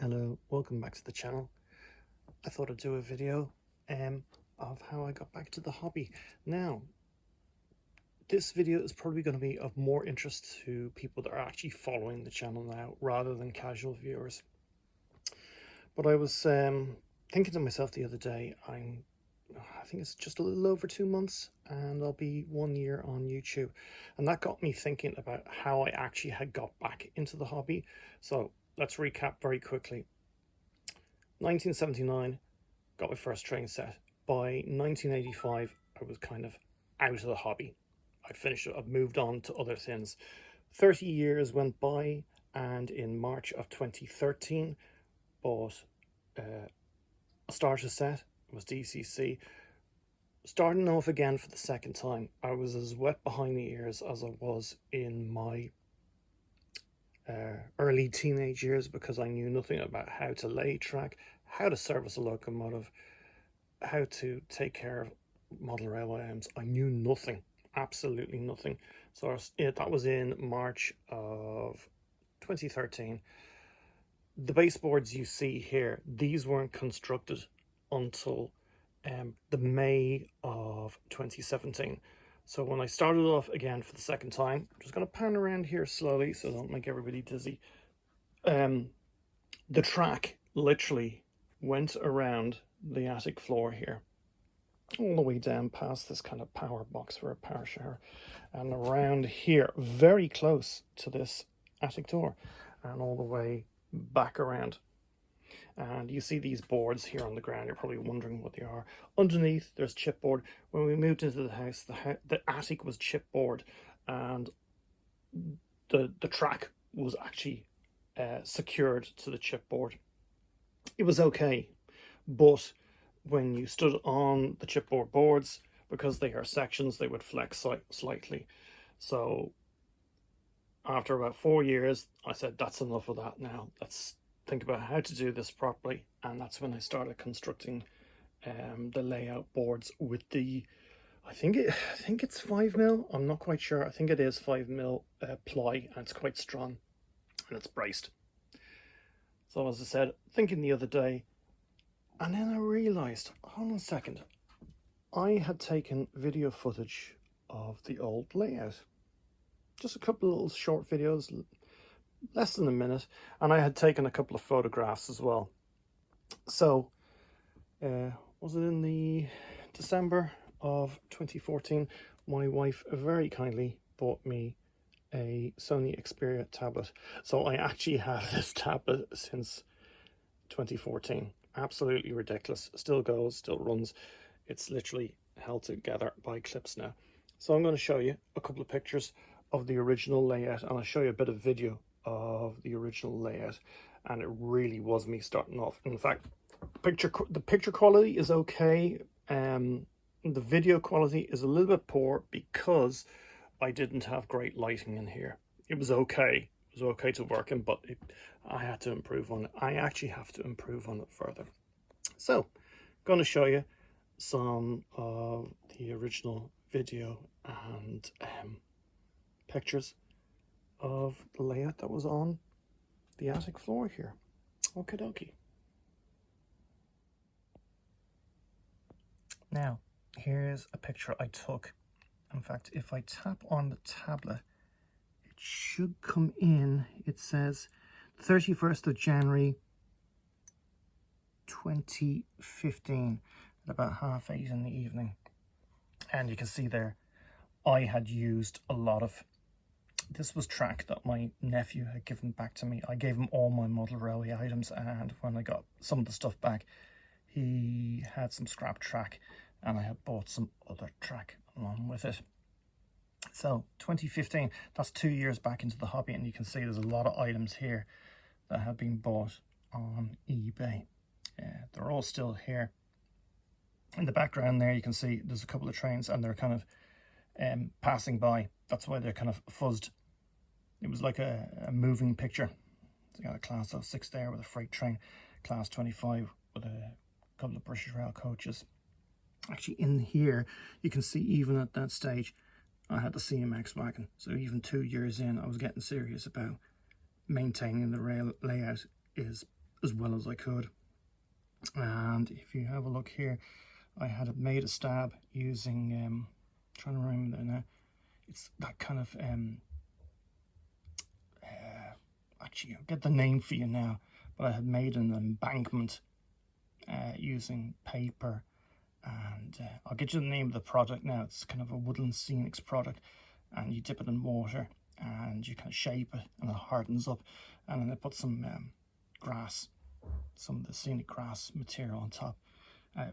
Hello, welcome back to the channel. I thought I'd do a video of how I got back to the hobby. Now, this video is probably going to be of more interest to people that are actually following the channel now rather than casual viewers. But I was thinking to myself the other day, I think it's just a little over 2 months and I'll be 1 year on YouTube. And that got me thinking about how I actually had got back into the hobby. So let's recap very quickly. 1979, got my first train set. By 1985, I was kind of out of the hobby. I'd finished it, I'd moved on to other things. 30 years went by, and in March of 2013, bought a starter set. It was DCC. Starting off again for the second time. I was as wet behind the ears as I was in my early teenage years, because I knew nothing about how to lay track, how to service a locomotive, how to take care of model railway items. I knew nothing, absolutely nothing. So that was in March of 2013. The baseboards you see here, these weren't constructed until the May of 2017. So when I started off again for the second time, I'm just going to pan around here slowly so I don't make everybody dizzy. The track literally went around the attic floor here, all the way down past this kind of power box for a power shower, and around here, very close to this attic door, and all the way back around. And you see these boards here on the ground. You're probably wondering what they are. Underneath, there's chipboard. When we moved into the house, the attic was chipboard, and the track was actually secured to the chipboard. It was okay, but when you stood on the chipboard boards, because they are sections, they would flex slightly. So after about 4 years, I said, that's enough of that now. Let's think about how to do this properly. And that's when I started constructing the layout boards with the, I think it's 5mm. I'm not quite sure. I think it is 5mm ply, and it's quite strong and it's braced. So as I said, thinking the other day, and then I realized, hold on a second, I had taken video footage of the old layout, just a couple of little short videos, less than a minute, and I had taken a couple of photographs as well. So was it in the December of 2014, my wife very kindly bought me a Sony Xperia tablet. So I actually have this tablet since 2014. Absolutely ridiculous. Still goes, still runs. It's literally held together by clips now. So I'm going to show you a couple of pictures of the original layout, and I'll show you a bit of video of the original layout. And it really was me starting off. In fact, the picture quality is okay. The video quality is a little bit poor because I didn't have great lighting in here. It was okay. It was okay to work in, but I had to improve on it. I actually have to improve on it further. So I'm going to show you some of the original video and pictures of the layout that was on the attic floor here. Okie dokie. Now, here's a picture I took. In fact, if I tap on the tablet, it should come in. It says 31st of January 2015 at about 8:30 in the evening. And you can see there, I had used a lot of, this was track that my nephew had given back to me. I gave him all my model railway items, and when I got some of the stuff back, he had some scrap track, and I had bought some other track along with it. So 2015, that's 2 years back into the hobby, and you can see there's a lot of items here that have been bought on eBay. They're all still here. In the background there, you can see there's a couple of trains, and they're kind of passing by. That's why they're kind of fuzzed. It was like a moving picture. So you got a class 06 there with a freight train, class 25 with a couple of British Rail coaches. Actually, in here, you can see even at that stage, I had the CMX wagon. So even 2 years in, I was getting serious about maintaining the rail layout is as well as I could. And if you have a look here, I had made a stab using trying to remember that now. It's that kind of actually I'll get the name for you now, but I had made an embankment using paper, and I'll get you the name of the product now. It's kind of a Woodland Scenics product, and you dip it in water and you kind of shape it and it hardens up, and then I put some grass, some of the scenic grass material on top,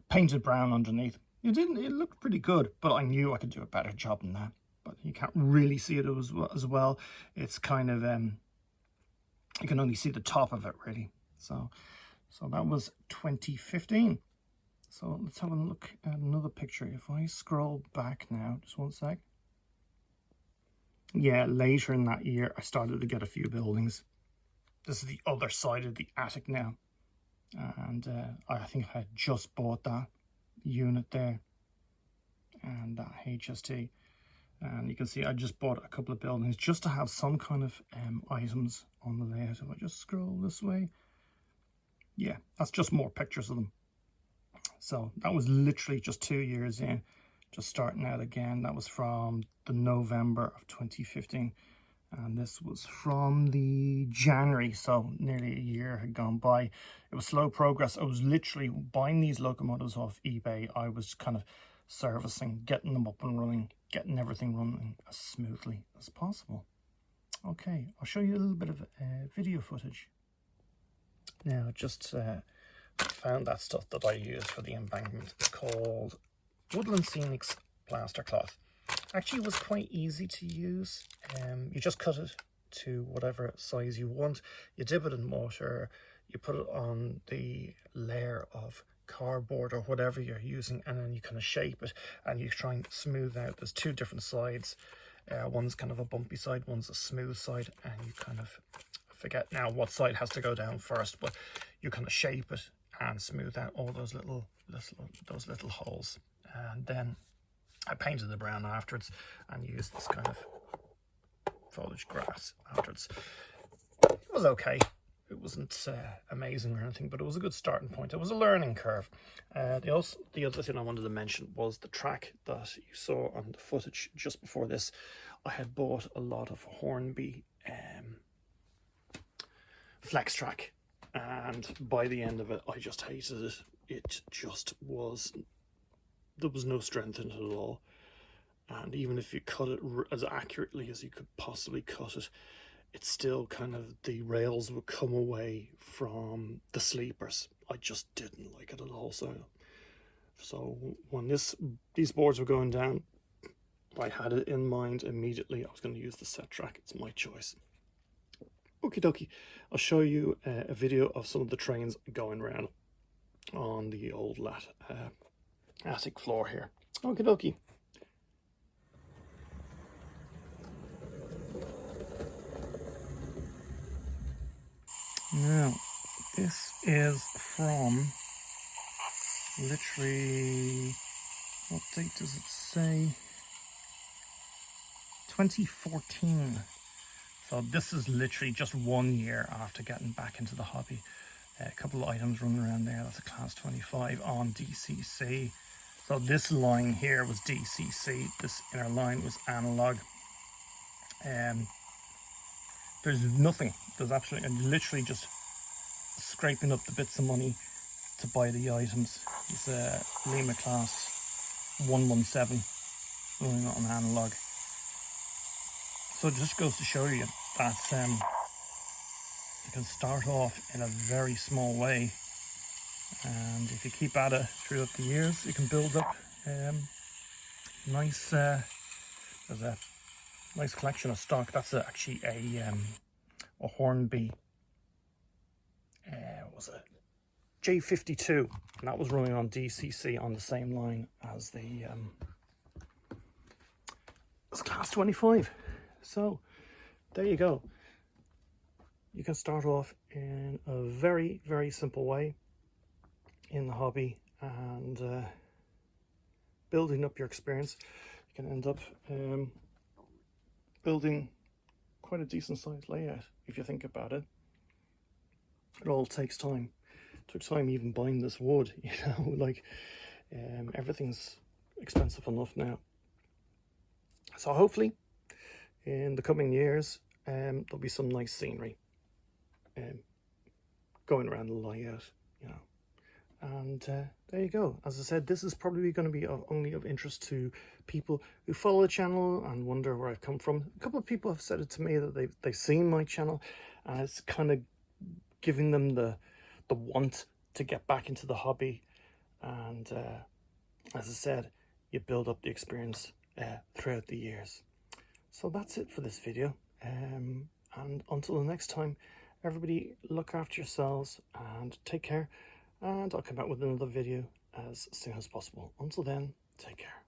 painted brown underneath. It looked pretty good, but I knew I could do a better job than that. But you can't really see it as well. It's kind of you can only see the top of it really. So that was 2015. So let's have a look at another picture. If I scroll back now, just one sec. Yeah, later in that year, I started to get a few buildings. This is the other side of the attic now. And I think I had just bought that unit there and that HST. And you can see I just bought a couple of buildings just to have some kind of items on the layout. If I just scroll this way, yeah, that's just more pictures of them. So that was literally just 2 years in, just starting out again. That was from the November of 2015. And this was from the January, so nearly a year had gone by. It was slow progress. I was literally buying these locomotives off eBay. I was kind of servicing, getting them up and running, getting everything running as smoothly as possible. Okay, I'll show you a little bit of video footage. Now, I just found that stuff that I use for the embankment. It's called Woodland Scenics plaster cloth. Actually, it was quite easy to use. You just cut it to whatever size you want. You dip it in water, you put it on the layer of cardboard or whatever you're using, and then you kind of shape it and you try and smooth out. There's two different sides. One's kind of a bumpy side, one's a smooth side, and you kind of forget now what side has to go down first, but you kind of shape it and smooth out all those little holes. And then I painted the brown afterwards and used this kind of foliage grass afterwards. It was okay. It wasn't amazing or anything, but it was a good starting point. It was a learning curve. The other thing I wanted to mention was the track that you saw on the footage just before this. I had bought a lot of Hornby Flex Track, and by the end of it, I just hated it. It just was, there was no strength in it at all. And even if you cut it as accurately as you could possibly cut it, it's still kind of, the rails would come away from the sleepers. I just didn't like it at all. So when these boards were going down, I had it in mind immediately. I was going to use the set track. It's my choice. Okie dokie. I'll show you a video of some of the trains going around on the old attic floor here. Okie dokie. Now, this is from literally, what date does it say? 2014. So this is literally just 1 year after getting back into the hobby. A couple of items running around there. That's a Class 25 on DCC. So this line here was DCC. This inner line was analog. There's nothing. There's absolutely, literally just scraping up the bits of money to buy the items. It's a Lima Class 117 running on analog. So it just goes to show you that you can start off in a very small way, and if you keep at it throughout the years, you can build up nice. There's a nice collection of stock. That's actually a Hornby. What was it? J52, and that was running on DCC on the same line as the Class 25. So there you go. You can start off in a very, very simple way in the hobby, and building up your experience. You can end up building quite a decent sized layout if you think about it. It all takes time. It took time even buying this wood, you know, like everything's expensive enough now. So hopefully in the coming years there'll be some nice scenery going around the layout, you know. And there you go. As I said, this is probably going to be only of interest to people who follow the channel and wonder where I've come from. A couple of people have said it to me that they've seen my channel, and it's kind of giving them the want to get back into the hobby. And as I said, you build up the experience throughout the years. So that's it for this video. And until the next time, everybody look after yourselves and take care. And I'll come out with another video as soon as possible. Until then, take care.